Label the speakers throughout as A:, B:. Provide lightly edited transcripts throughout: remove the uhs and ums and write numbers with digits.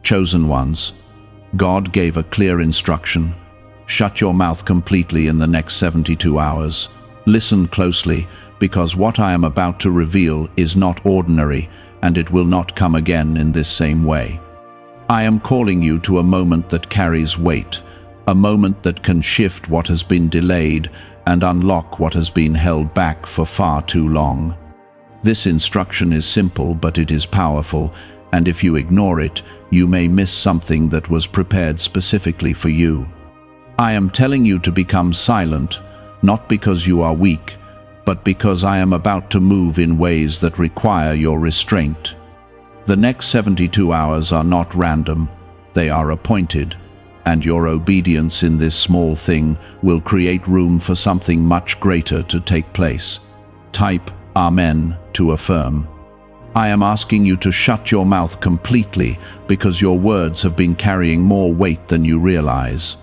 A: Chosen ones, God gave a clear instruction. Shut your mouth completely in the next 72 hours. Listen closely, because what I am about to reveal is not ordinary, and it will not come again in this same way. I am calling you to a moment that carries weight, a moment that can shift what has been delayed and unlock what has been held back for far too long. This instruction is simple, but it is powerful, and if you ignore it, you may miss something that was prepared specifically for you. I am telling you to become silent, not because you are weak, but because I am about to move in ways that require your restraint. The next 72 hours are not random, they are appointed, and your obedience in this small thing will create room for something much greater to take place. Type Amen to affirm. I am asking you to shut your mouth completely because your words have been carrying more weight than you realize.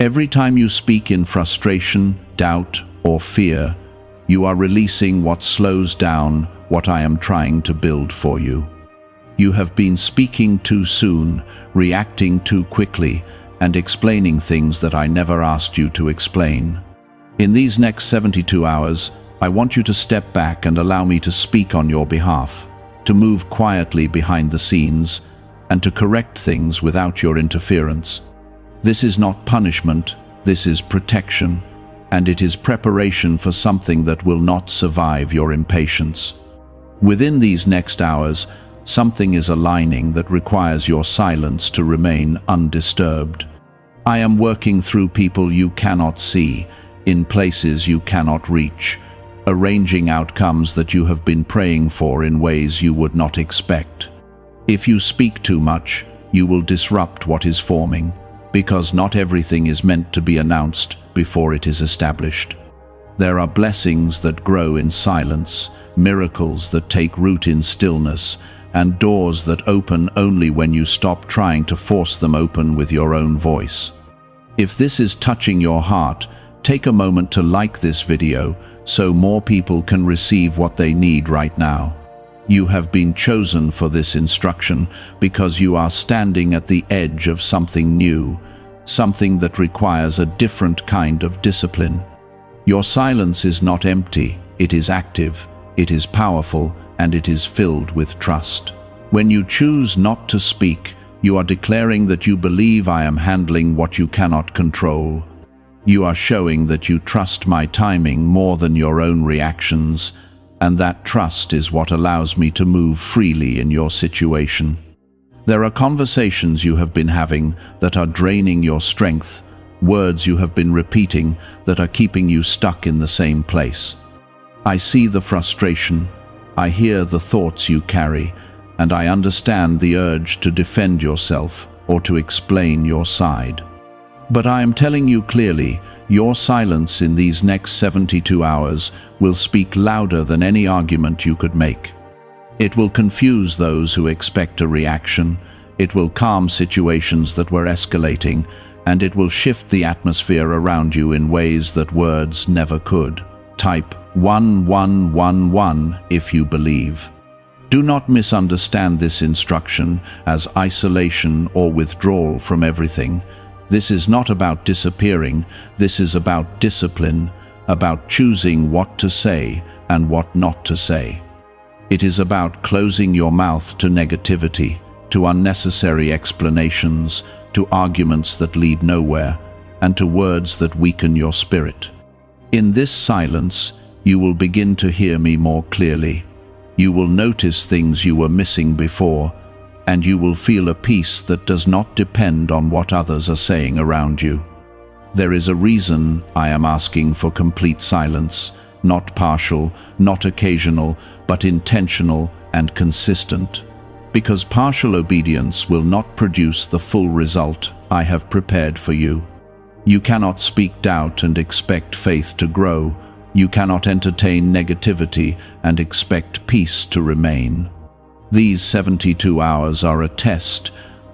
A: Every time you speak in frustration, doubt, or fear, you are releasing what slows down what I am trying to build for you. You have been speaking too soon, reacting too quickly, and explaining things that I never asked you to explain. In these next 72 hours, I want you to step back and allow me to speak on your behalf, to move quietly behind the scenes, and to correct things without your interference. This is not punishment, this is protection, and it is preparation for something that will not survive your impatience. Within these next hours, something is aligning that requires your silence to remain undisturbed. I am working through people you cannot see, in places you cannot reach, arranging outcomes that you have been praying for in ways you would not expect. If you speak too much, you will disrupt what is forming, because not everything is meant to be announced before it is established. There are blessings that grow in silence, miracles that take root in stillness, and doors that open only when you stop trying to force them open with your own voice. If this is touching your heart, take a moment to like this video so more people can receive what they need right now. You have been chosen for this instruction because you are standing at the edge of something new, something that requires a different kind of discipline. Your silence is not empty, it is active, it is powerful, and it is filled with trust. When you choose not to speak, you are declaring that you believe I am handling what you cannot control. You are showing that you trust my timing more than your own reactions, and that trust is what allows me to move freely in your situation. There are conversations you have been having that are draining your strength, words you have been repeating that are keeping you stuck in the same place. I see the frustration, I hear the thoughts you carry, and I understand the urge to defend yourself or to explain your side. But I am telling you clearly, your silence in these next 72 hours will speak louder than any argument you could make. It will confuse those who expect a reaction, it will calm situations that were escalating, and it will shift the atmosphere around you in ways that words never could. Type 1111 if you believe. Do not misunderstand this instruction as isolation or withdrawal from everything. This is not about disappearing, this is about discipline, about choosing what to say and what not to say. It is about closing your mouth to negativity, to unnecessary explanations, to arguments that lead nowhere, and to words that weaken your spirit. In this silence, you will begin to hear me more clearly. You will notice things you were missing before, and you will feel a peace that does not depend on what others are saying around you. There is a reason I am asking for complete silence, not partial, not occasional, but intentional and consistent. Because partial obedience will not produce the full result I have prepared for you. You cannot speak doubt and expect faith to grow. You cannot entertain negativity and expect peace to remain. These 72 hours are a test,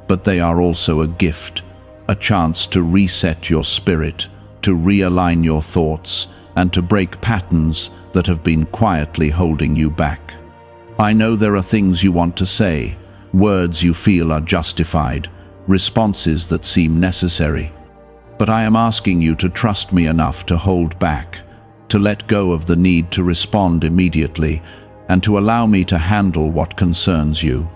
A: but they are also a gift, a chance to reset your spirit, to realign your thoughts, and to break patterns that have been quietly holding you back. I know there are things you want to say, words you feel are justified, responses that seem necessary. But I am asking you to trust me enough to hold back, to let go of the need to respond immediately, and to allow me to handle what concerns you.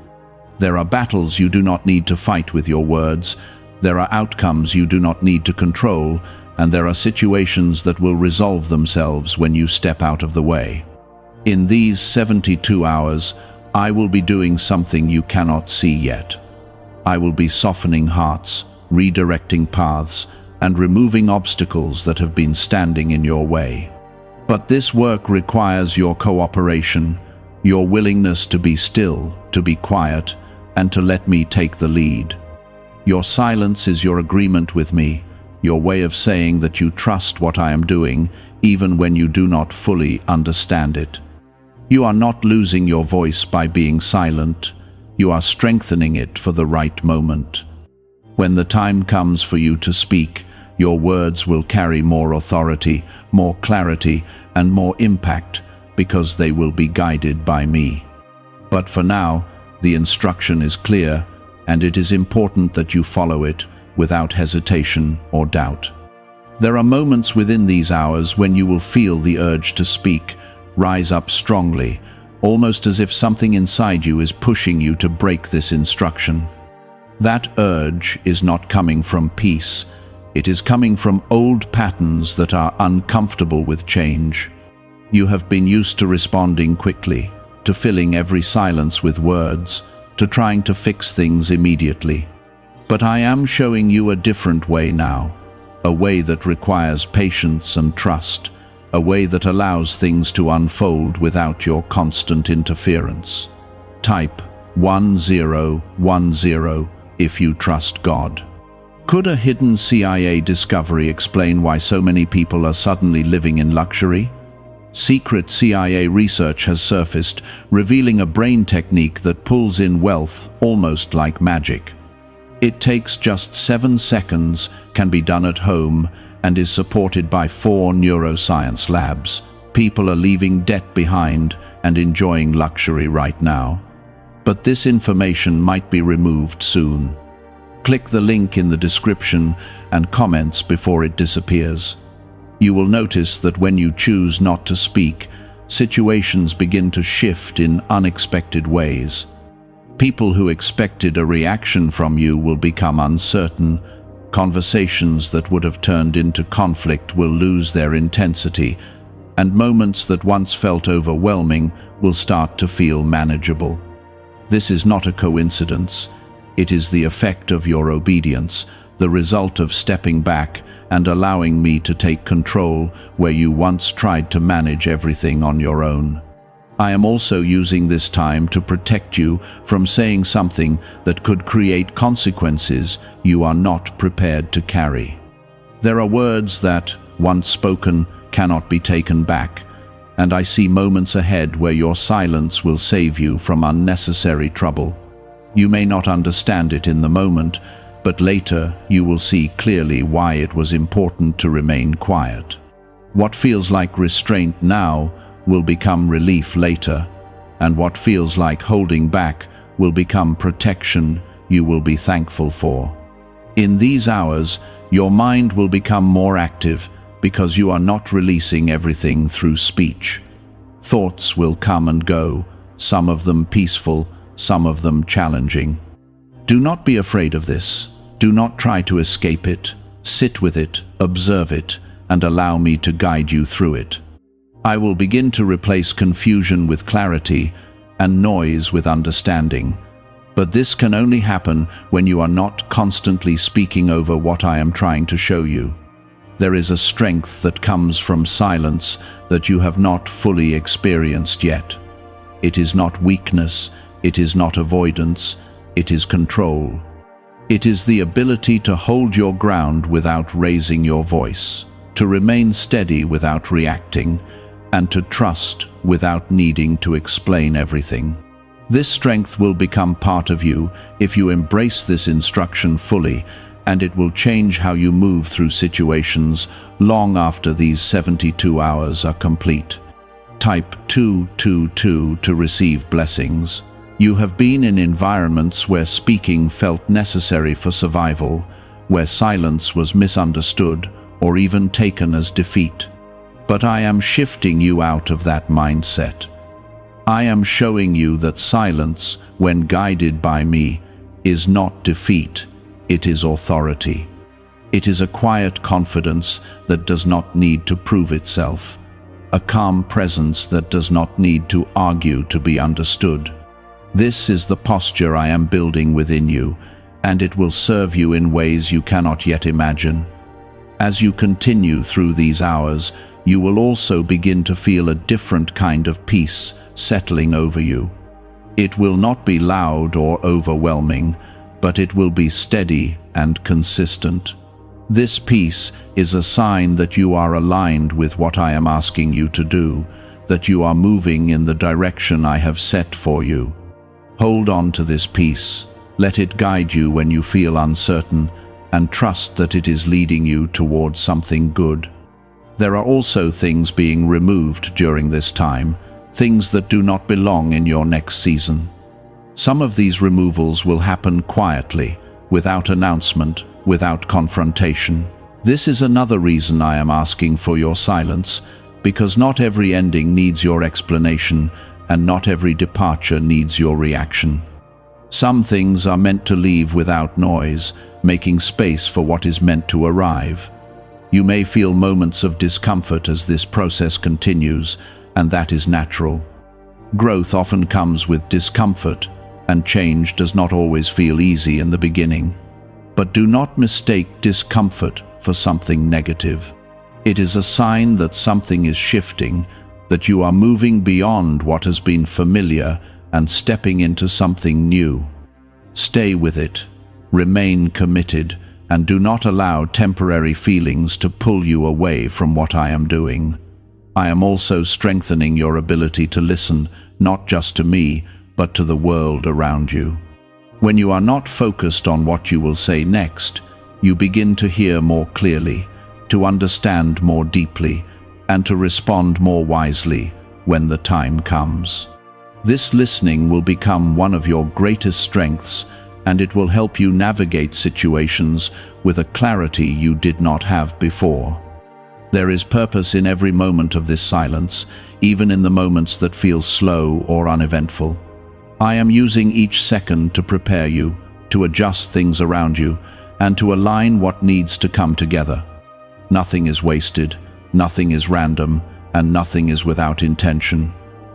A: There are battles you do not need to fight with your words, there are outcomes you do not need to control, and there are situations that will resolve themselves when you step out of the way. In these 72 hours, I will be doing something you cannot see yet. I will be softening hearts, redirecting paths, and removing obstacles that have been standing in your way. But this work requires your cooperation, your willingness to be still, to be quiet, and to let me take the lead. Your silence is your agreement with me, your way of saying that you trust what I am doing, even when you do not fully understand it. You are not losing your voice by being silent, you are strengthening it for the right moment. When the time comes for you to speak, your words will carry more authority, more clarity, and more impact, because they will be guided by me. But for now, the instruction is clear, and it is important that you follow it without hesitation or doubt. There are moments within these hours when you will feel the urge to speak, rise up strongly, almost as if something inside you is pushing you to break this instruction. That urge is not coming from peace, it is coming from old patterns that are uncomfortable with change. You have been used to responding quickly, to filling every silence with words, to trying to fix things immediately. But I am showing you a different way now, a way that requires patience and trust, a way that allows things to unfold without your constant interference. Type 1010 if you trust God. Could a hidden CIA discovery explain why so many people are suddenly living in luxury? Secret CIA research has surfaced, revealing a brain technique that pulls in wealth almost like magic. It takes just 7 seconds, can be done at home, and is supported by 4 neuroscience labs. People are leaving debt behind and enjoying luxury right now. But this information might be removed soon. Click the link in the description and comments before it disappears. You will notice that when you choose not to speak, situations begin to shift in unexpected ways. People who expected a reaction from you will become uncertain. Conversations that would have turned into conflict will lose their intensity, and moments that once felt overwhelming will start to feel manageable. This is not a coincidence. It is the effect of your obedience, the result of stepping back and allowing me to take control where you once tried to manage everything on your own. I am also using this time to protect you from saying something that could create consequences you are not prepared to carry. There are words that, once spoken, cannot be taken back, and I see moments ahead where your silence will save you from unnecessary trouble. You may not understand it in the moment, but later you will see clearly why it was important to remain quiet. What feels like restraint now will become relief later, and what feels like holding back will become protection you will be thankful for. In these hours, your mind will become more active because you are not releasing everything through speech. Thoughts will come and go, some of them peaceful, some of them challenging. Do not be afraid of this. Do not try to escape it. Sit with it, observe it, and allow me to guide you through it. I will begin to replace confusion with clarity and noise with understanding. But this can only happen when you are not constantly speaking over what I am trying to show you. There is a strength that comes from silence that you have not fully experienced yet. It is not weakness, it is not avoidance, it is control. It is the ability to hold your ground without raising your voice, to remain steady without reacting, and to trust without needing to explain everything. This strength will become part of you if you embrace this instruction fully, and it will change how you move through situations long after these 72 hours are complete. Type 222 to receive blessings. You have been in environments where speaking felt necessary for survival, where silence was misunderstood or even taken as defeat. But I am shifting you out of that mindset. I am showing you that silence, when guided by me, is not defeat, it is authority. It is a quiet confidence that does not need to prove itself, a calm presence that does not need to argue to be understood. This is the posture I am building within you, and it will serve you in ways you cannot yet imagine. As you continue through these hours, you will also begin to feel a different kind of peace settling over you. It will not be loud or overwhelming, but it will be steady and consistent. This peace is a sign that you are aligned with what I am asking you to do, that you are moving in the direction I have set for you. Hold on to this peace, let it guide you when you feel uncertain, and trust that it is leading you towards something good. There are also things being removed during this time, things that do not belong in your next season. Some of these removals will happen quietly, without announcement, without confrontation. This is another reason I am asking for your silence, because not every ending needs your explanation, and not every departure needs your reaction. Some things are meant to leave without noise, making space for what is meant to arrive. You may feel moments of discomfort as this process continues, and that is natural. Growth often comes with discomfort, and change does not always feel easy in the beginning. But do not mistake discomfort for something negative. It is a sign that something is shifting, that you are moving beyond what has been familiar and stepping into something new. Stay with it, remain committed, and do not allow temporary feelings to pull you away from what I am doing. I am also strengthening your ability to listen, not just to me, but to the world around you. When you are not focused on what you will say next, you begin to hear more clearly, to understand more deeply, and to respond more wisely when the time comes. This listening will become one of your greatest strengths, and it will help you navigate situations with a clarity you did not have before. There is purpose in every moment of this silence, even in the moments that feel slow or uneventful. I am using each second to prepare you, to adjust things around you, and to align what needs to come together. Nothing is wasted, nothing is random, and nothing is without intention.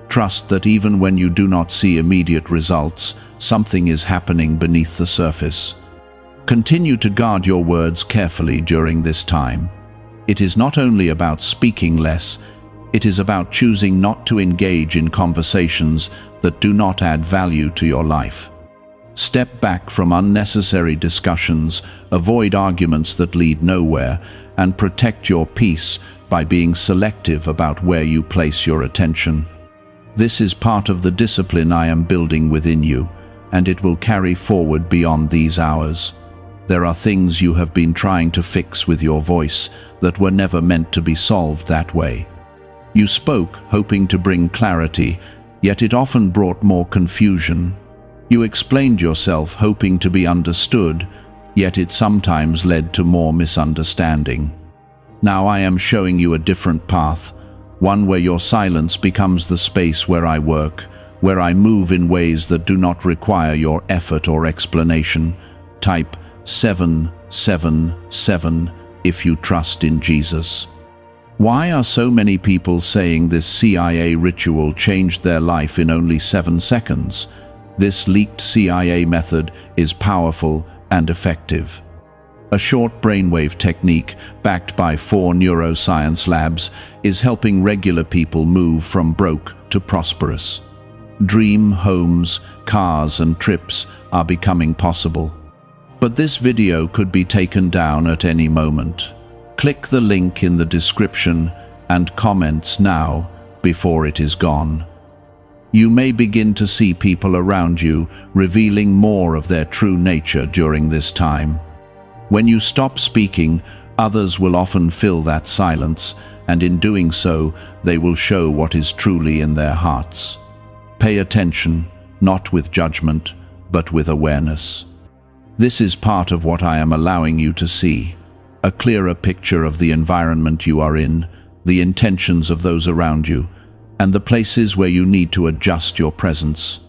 A: Trust that even when you do not see immediate results, something is happening beneath the surface. Continue to guard your words carefully during this time. It is not only about speaking less, it is about choosing not to engage in conversations that do not add value to your life. Step back from unnecessary discussions, avoid arguments that lead nowhere, and protect your peace by being selective about where you place your attention. This is part of the discipline I am building within you, and it will carry forward beyond these hours. There are things you have been trying to fix with your voice that were never meant to be solved that way. You spoke hoping to bring clarity, yet it often brought more confusion. You explained yourself hoping to be understood, yet it sometimes led to more misunderstanding. Now I am showing you a different path, one where your silence becomes the space where I work, where I move in ways that do not require your effort or explanation. Type 777 if you trust in Jesus. Why are so many people saying this CIA ritual changed their life in only 7 seconds? This leaked CIA method is powerful and effective. A short brainwave technique, backed by 4 neuroscience labs, is helping regular people move from broke to prosperous. Dream homes, cars, and trips are becoming possible. But this video could be taken down at any moment. Click the link in the description and comments now before it is gone. You may begin to see people around you revealing more of their true nature during this time. When you stop speaking, others will often fill that silence, and in doing so, they will show what is truly in their hearts. Pay attention, not with judgment, but with awareness. This is part of what I am allowing you to see, a clearer picture of the environment you are in, the intentions of those around you, and the places where you need to adjust your presence.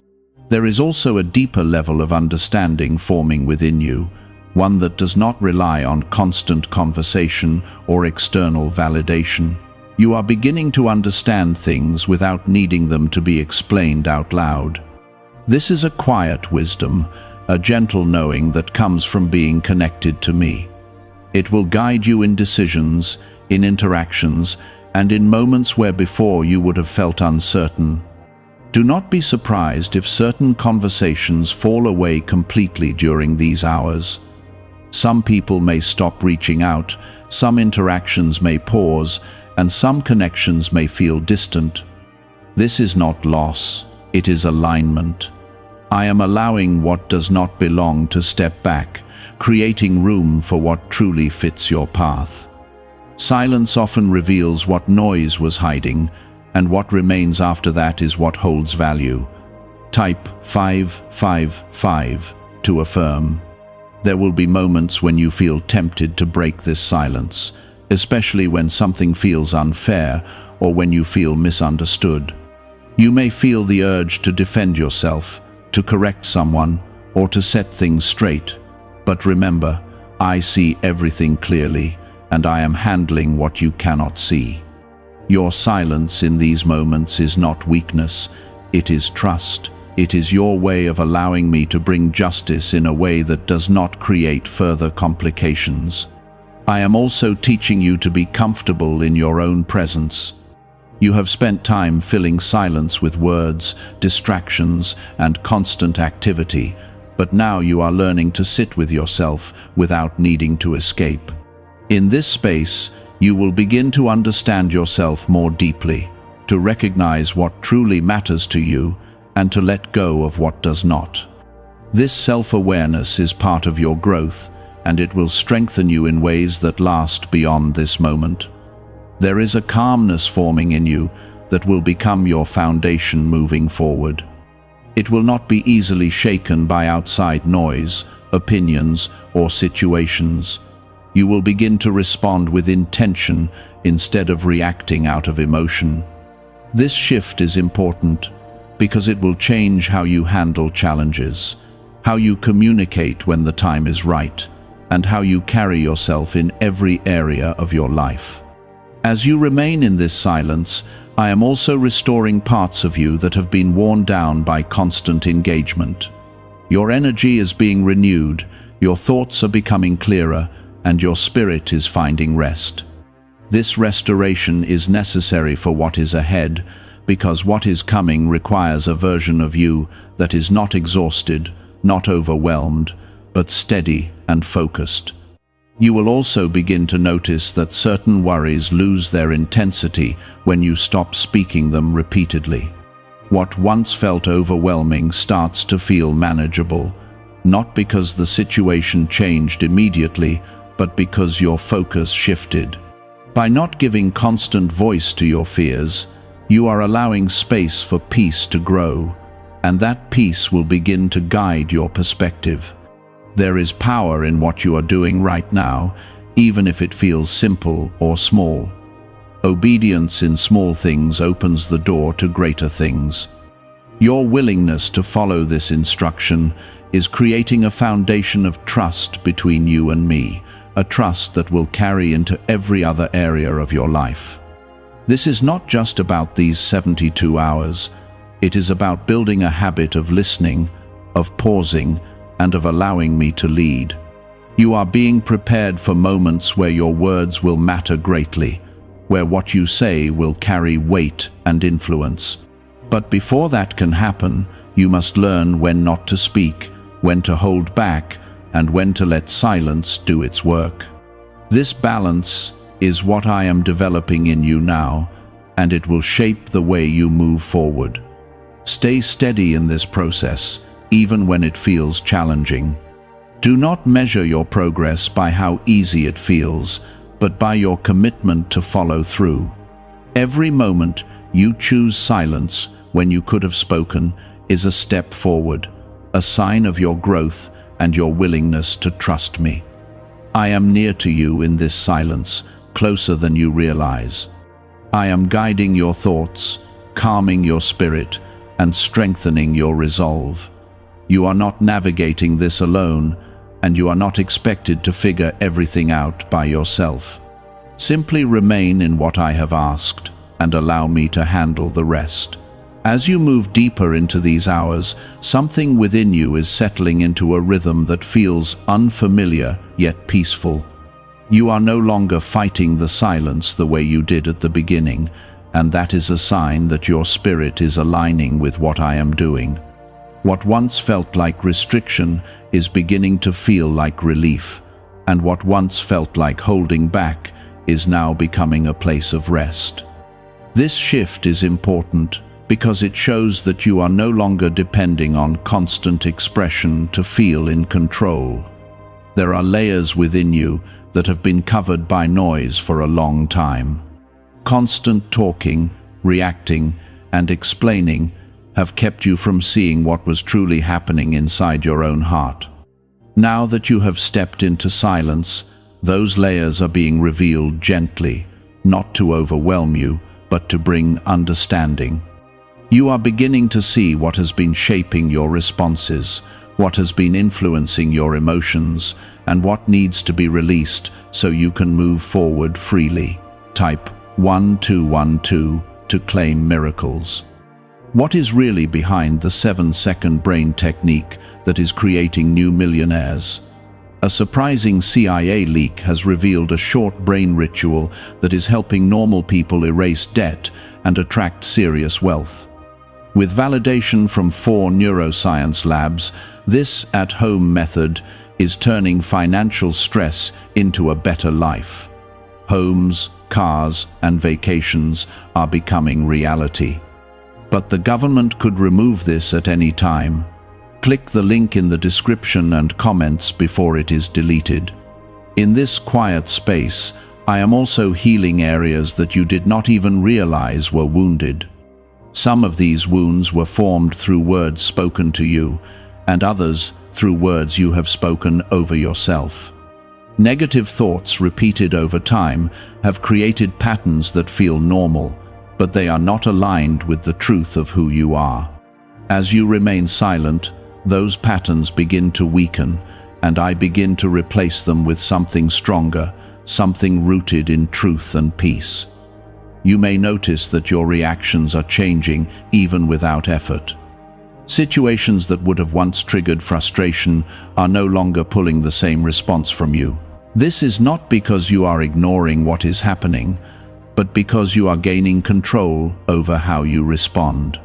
A: There is also a deeper level of understanding forming within you, one that does not rely on constant conversation or external validation. You are beginning to understand things without needing them to be explained out loud. This is a quiet wisdom, a gentle knowing that comes from being connected to me. It will guide you in decisions, in interactions, and in moments where before you would have felt uncertain. Do not be surprised if certain conversations fall away completely during these hours. Some people may stop reaching out, some interactions may pause, and some connections may feel distant. This is not loss, it is alignment. I am allowing what does not belong to step back, creating room for what truly fits your path. Silence often reveals what noise was hiding, and what remains after that is what holds value. Type 555 to affirm. There will be moments when you feel tempted to break this silence, especially when something feels unfair or when you feel misunderstood. You may feel the urge to defend yourself, to correct someone, or to set things straight. But remember, I see everything clearly, and I am handling what you cannot see. Your silence in these moments is not weakness, it is trust. It is your way of allowing me to bring justice in a way that does not create further complications. I am also teaching you to be comfortable in your own presence. You have spent time filling silence with words, distractions, and constant activity, but now you are learning to sit with yourself without needing to escape. In this space, you will begin to understand yourself more deeply, to recognize what truly matters to you, and to let go of what does not. This self-awareness is part of your growth, and it will strengthen you in ways that last beyond this moment. There is a calmness forming in you that will become your foundation moving forward. It will not be easily shaken by outside noise, opinions, or situations. You will begin to respond with intention instead of reacting out of emotion. This shift is important because it will change how you handle challenges, how you communicate when the time is right, and how you carry yourself in every area of your life. As you remain in this silence, I am also restoring parts of you that have been worn down by constant engagement. Your energy is being renewed, your thoughts are becoming clearer, and your spirit is finding rest. This restoration is necessary for what is ahead, because what is coming requires a version of you that is not exhausted, not overwhelmed, but steady and focused. You will also begin to notice that certain worries lose their intensity when you stop speaking them repeatedly. What once felt overwhelming starts to feel manageable, not because the situation changed immediately, but because your focus shifted. By not giving constant voice to your fears, you are allowing space for peace to grow, and that peace will begin to guide your perspective. There is power in what you are doing right now, even if it feels simple or small. Obedience in small things opens the door to greater things. Your willingness to follow this instruction is creating a foundation of trust between you and me, a trust that will carry into every other area of your life. This is not just about these 72 hours. It is about building a habit of listening, of pausing, and of allowing me to lead. You are being prepared for moments where your words will matter greatly, where what you say will carry weight and influence. But before that can happen, you must learn when not to speak, when to hold back, and when to let silence do its work. This balance is what I am developing in you now, and it will shape the way you move forward. Stay steady in this process, even when it feels challenging. Do not measure your progress by how easy it feels, but by your commitment to follow through. Every moment you choose silence when you could have spoken is a step forward, a sign of your growth and your willingness to trust me. I am near to you in this silence, closer than you realize. I am guiding your thoughts, calming your spirit, and strengthening your resolve. You are not navigating this alone, and you are not expected to figure everything out by yourself. Simply remain in what I have asked, and allow me to handle the rest. As you move deeper into these hours, something within you is settling into a rhythm that feels unfamiliar yet peaceful. You are no longer fighting the silence the way you did at the beginning, and that is a sign that your spirit is aligning with what I am doing. What once felt like restriction is beginning to feel like relief, and what once felt like holding back is now becoming a place of rest. This shift is important because it shows that you are no longer depending on constant expression to feel in control. There are layers within you that have been covered by noise for a long time. Constant talking, reacting, and explaining have kept you from seeing what was truly happening inside your own heart. Now that you have stepped into silence, those layers are being revealed gently, not to overwhelm you, but to bring understanding. You are beginning to see what has been shaping your responses, what has been influencing your emotions, and what needs to be released so you can move forward freely. Type 1212 to claim miracles. What is really behind the 7-second brain technique that is creating new millionaires? A surprising CIA leak has revealed a short brain ritual that is helping normal people erase debt and attract serious wealth. With validation from 4 neuroscience labs, this at-home method is turning financial stress into a better life. Homes, cars, and vacations are becoming reality. But the government could remove this at any time. Click the link in the description and comments before it is deleted. In this quiet space, I am also healing areas that you did not even realize were wounded. Some of these wounds were formed through words spoken to you, and others through words you have spoken over yourself. Negative thoughts repeated over time have created patterns that feel normal, but they are not aligned with the truth of who you are. As you remain silent, those patterns begin to weaken, and I begin to replace them with something stronger, something rooted in truth and peace. You may notice that your reactions are changing even without effort. Situations that would have once triggered frustration are no longer pulling the same response from you. This is not because you are ignoring what is happening, but because you are gaining control over how you respond.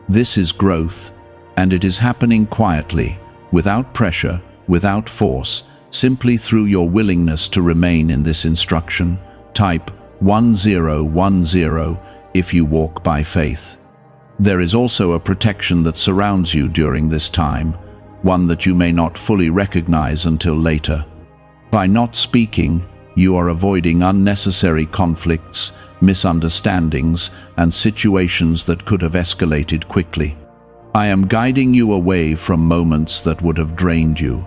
A: This is growth, and it is happening quietly, without pressure, without force, simply through your willingness to remain in this instruction. Type 1010 if you walk by faith. There is also a protection that surrounds you during this time, one that you may not fully recognize until later. By not speaking, you are avoiding unnecessary conflicts, misunderstandings, and situations that could have escalated quickly. I am guiding you away from moments that would have drained you,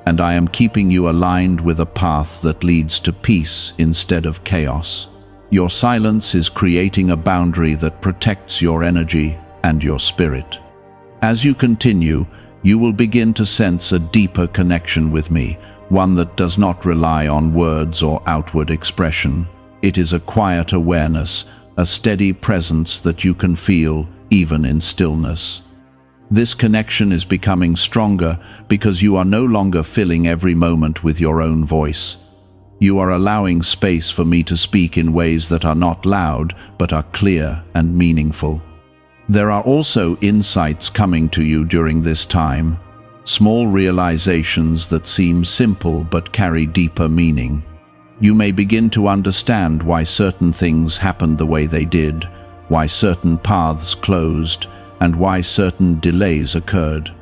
A: and I am keeping you aligned with a path that leads to peace instead of chaos. Your silence is creating a boundary that protects your energy and your spirit. As you continue, you will begin to sense a deeper connection with me, one that does not rely on words or outward expression. It is a quiet awareness, a steady presence that you can feel even in stillness. This connection is becoming stronger because you are no longer filling every moment with your own voice. You are allowing space for me to speak in ways that are not loud, but are clear and meaningful. There are also insights coming to you during this time, small realizations that seem simple but carry deeper meaning. You may begin to understand why certain things happened the way they did, why certain paths closed, and why certain delays occurred.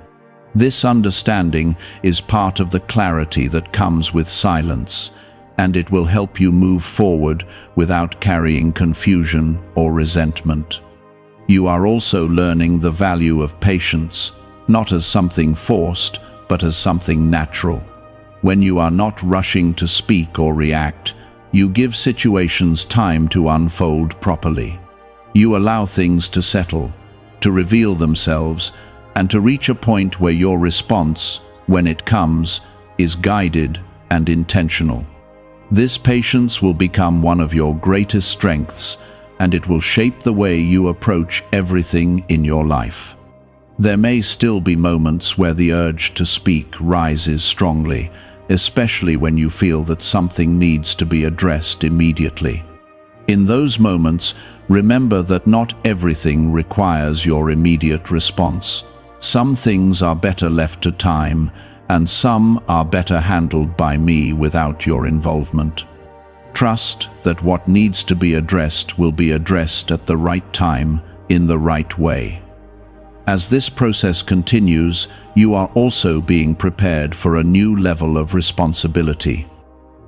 A: This understanding is part of the clarity that comes with silence, and it will help you move forward without carrying confusion or resentment. You are also learning the value of patience, not as something forced, but as something natural. When you are not rushing to speak or react, you give situations time to unfold properly. You allow things to settle, to reveal themselves, and to reach a point where your response, when it comes, is guided and intentional. This patience will become one of your greatest strengths, and it will shape the way you approach everything in your life. There may still be moments where the urge to speak rises strongly, especially when you feel that something needs to be addressed immediately. In those moments, remember that not everything requires your immediate response. Some things are better left to time, and some are better handled by me without your involvement. Trust that what needs to be addressed will be addressed at the right time, in the right way. As this process continues, you are also being prepared for a new level of responsibility.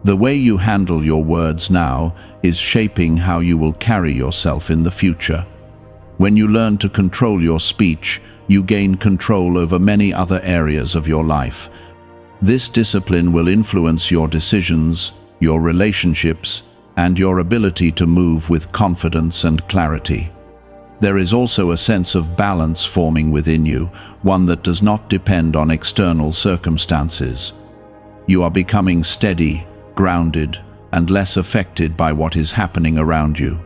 A: The way you handle your words now is shaping how you will carry yourself in the future. When you learn to control your speech, you gain control over many other areas of your life. This discipline will influence your decisions, your relationships, and your ability to move with confidence and clarity. There is also a sense of balance forming within you, one that does not depend on external circumstances. You are becoming steady, grounded, and less affected by what is happening around you.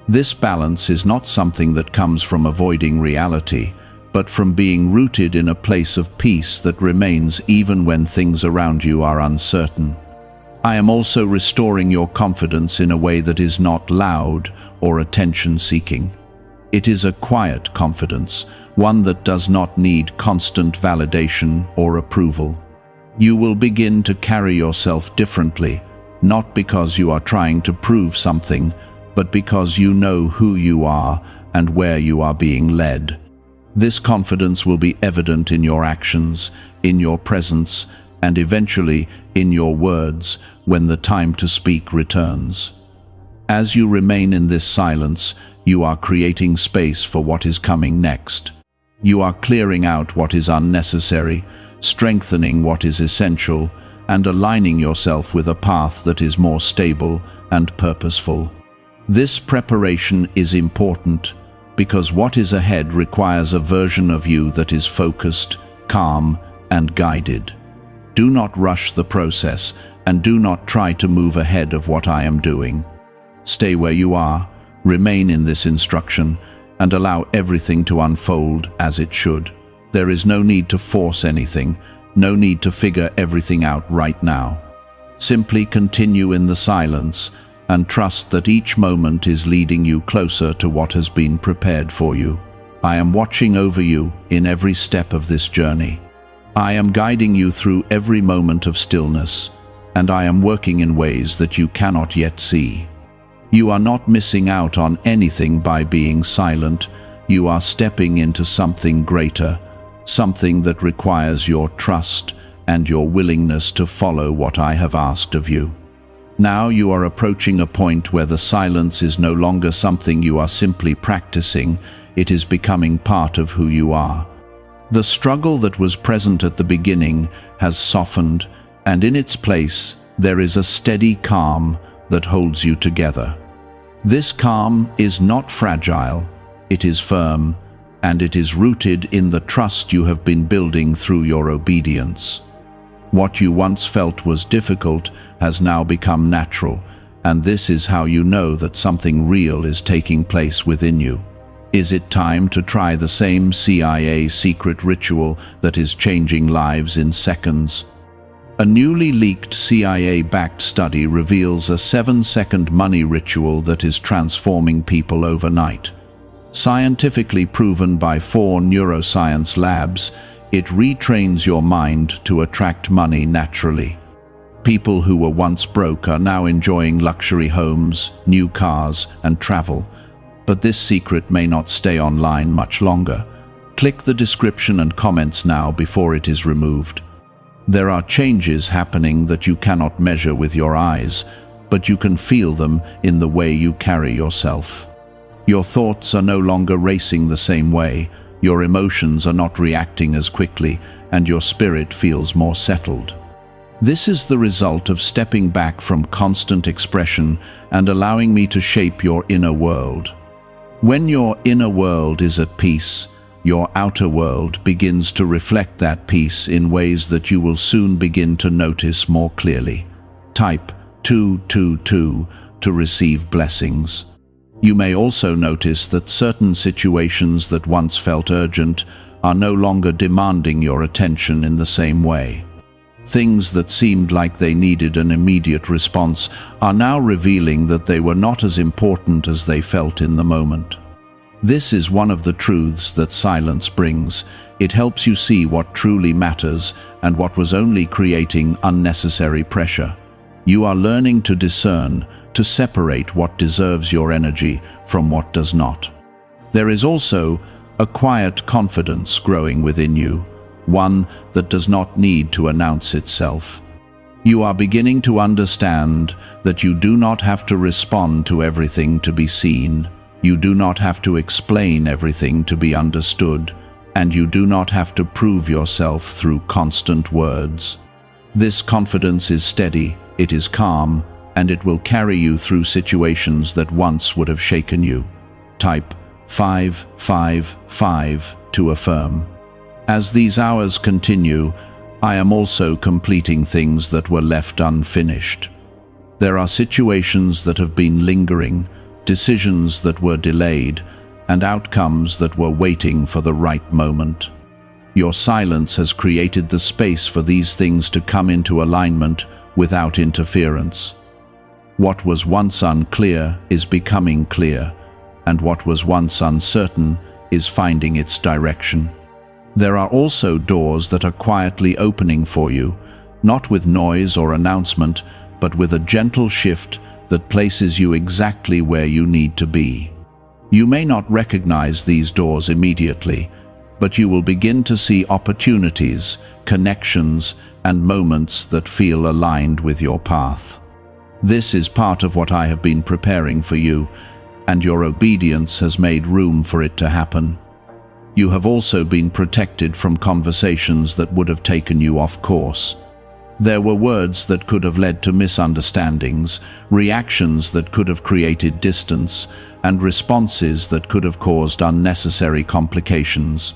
A: This balance is not something that comes from avoiding reality, but from being rooted in a place of peace that remains even when things around you are uncertain. I am also restoring your confidence in a way that is not loud or attention-seeking. It is a quiet confidence, one that does not need constant validation or approval. You will begin to carry yourself differently, not because you are trying to prove something, but because you know who you are and where you are being led. This confidence will be evident in your actions, in your presence, and eventually in your words when the time to speak returns. As you remain in this silence, you are creating space for what is coming next. You are clearing out what is unnecessary, strengthening what is essential, and aligning yourself with a path that is more stable and purposeful. This preparation is important because what is ahead requires a version of you that is focused, calm, and guided. Do not rush the process, and do not try to move ahead of what I am doing. Stay where you are, remain in this instruction, and allow everything to unfold as it should. There is no need to force anything, no need to figure everything out right now. Simply continue in the silence and trust that each moment is leading you closer to what has been prepared for you. I am watching over you in every step of this journey. I am guiding you through every moment of stillness, and I am working in ways that you cannot yet see. You are not missing out on anything by being silent. You are stepping into something greater, something that requires your trust and your willingness to follow what I have asked of you. Now you are approaching a point where the silence is no longer something you are simply practicing, it is becoming part of who you are. The struggle that was present at the beginning has softened, and in its place there is a steady calm that holds you together. This calm is not fragile, it is firm, and it is rooted in the trust you have been building through your obedience. What you once felt was difficult has now become natural, and this is how you know that something real is taking place within you. Is it time to try the same CIA secret ritual that is changing lives in seconds? A newly leaked CIA-backed study reveals a 7-second money ritual that is transforming people overnight. Scientifically proven by 4 neuroscience labs, it retrains your mind to attract money naturally. People who were once broke are now enjoying luxury homes, new cars, and travel. But this secret may not stay online much longer. Click the description and comments now before it is removed. There are changes happening that you cannot measure with your eyes, but you can feel them in the way you carry yourself. Your thoughts are no longer racing the same way, your emotions are not reacting as quickly, and your spirit feels more settled. This is the result of stepping back from constant expression and allowing me to shape your inner world. When your inner world is at peace, your outer world begins to reflect that peace in ways that you will soon begin to notice more clearly. Type 222 to receive blessings. You may also notice that certain situations that once felt urgent are no longer demanding your attention in the same way. Things that seemed like they needed an immediate response are now revealing that they were not as important as they felt in the moment. This is one of the truths that silence brings. It helps you see what truly matters and what was only creating unnecessary pressure. You are learning to discern, to separate what deserves your energy from what does not. There is also a quiet confidence growing within you, one that does not need to announce itself. You are beginning to understand that you do not have to respond to everything to be seen, you do not have to explain everything to be understood, and you do not have to prove yourself through constant words. This confidence is steady, it is calm, and it will carry you through situations that once would have shaken you. Type 555 to affirm. As these hours continue, I am also completing things that were left unfinished. There are situations that have been lingering, decisions that were delayed, and outcomes that were waiting for the right moment. Your silence has created the space for these things to come into alignment without interference. What was once unclear is becoming clear, and what was once uncertain is finding its direction. There are also doors that are quietly opening for you, not with noise or announcement, but with a gentle shift that places you exactly where you need to be. You may not recognize these doors immediately, but you will begin to see opportunities, connections, and moments that feel aligned with your path. This is part of what I have been preparing for you, and your obedience has made room for it to happen. You have also been protected from conversations that would have taken you off course. There were words that could have led to misunderstandings, reactions that could have created distance, and responses that could have caused unnecessary complications.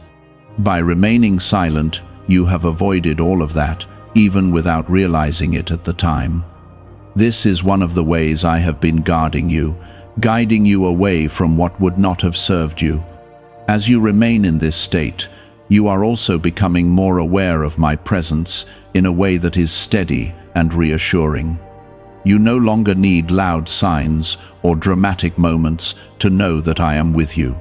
A: By remaining silent, you have avoided all of that, even without realizing it at the time. This is one of the ways I have been guarding you, guiding you away from what would not have served you. As you remain in this state, you are also becoming more aware of my presence in a way that is steady and reassuring. You no longer need loud signs or dramatic moments to know that I am with you.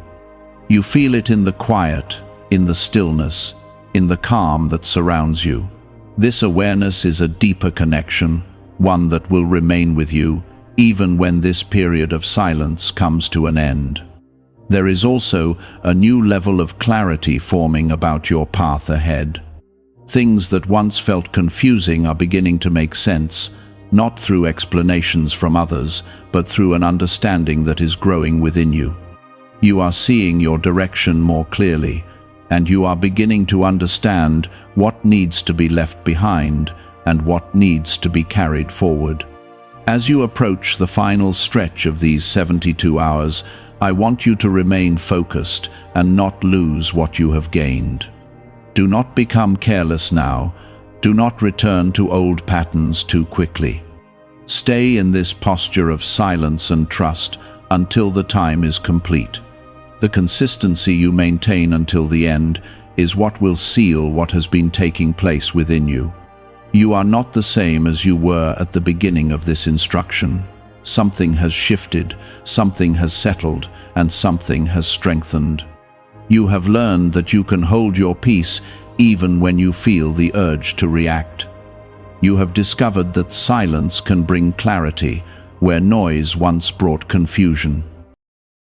A: You feel it in the quiet, in the stillness, in the calm that surrounds you. This awareness is a deeper connection, one that will remain with you even when this period of silence comes to an end. There is also a new level of clarity forming about your path ahead. Things that once felt confusing are beginning to make sense, not through explanations from others, but through an understanding that is growing within you. You are seeing your direction more clearly, and you are beginning to understand what needs to be left behind and what needs to be carried forward. As you approach the final stretch of these 72 hours, I want you to remain focused and not lose what you have gained. Do not become careless now. Do not return to old patterns too quickly. Stay in this posture of silence and trust until the time is complete. The consistency you maintain until the end is what will seal what has been taking place within you. You are not the same as you were at the beginning of this instruction. Something has shifted, something has settled, and something has strengthened. You have learned that you can hold your peace even when you feel the urge to react. You have discovered that silence can bring clarity where noise once brought confusion.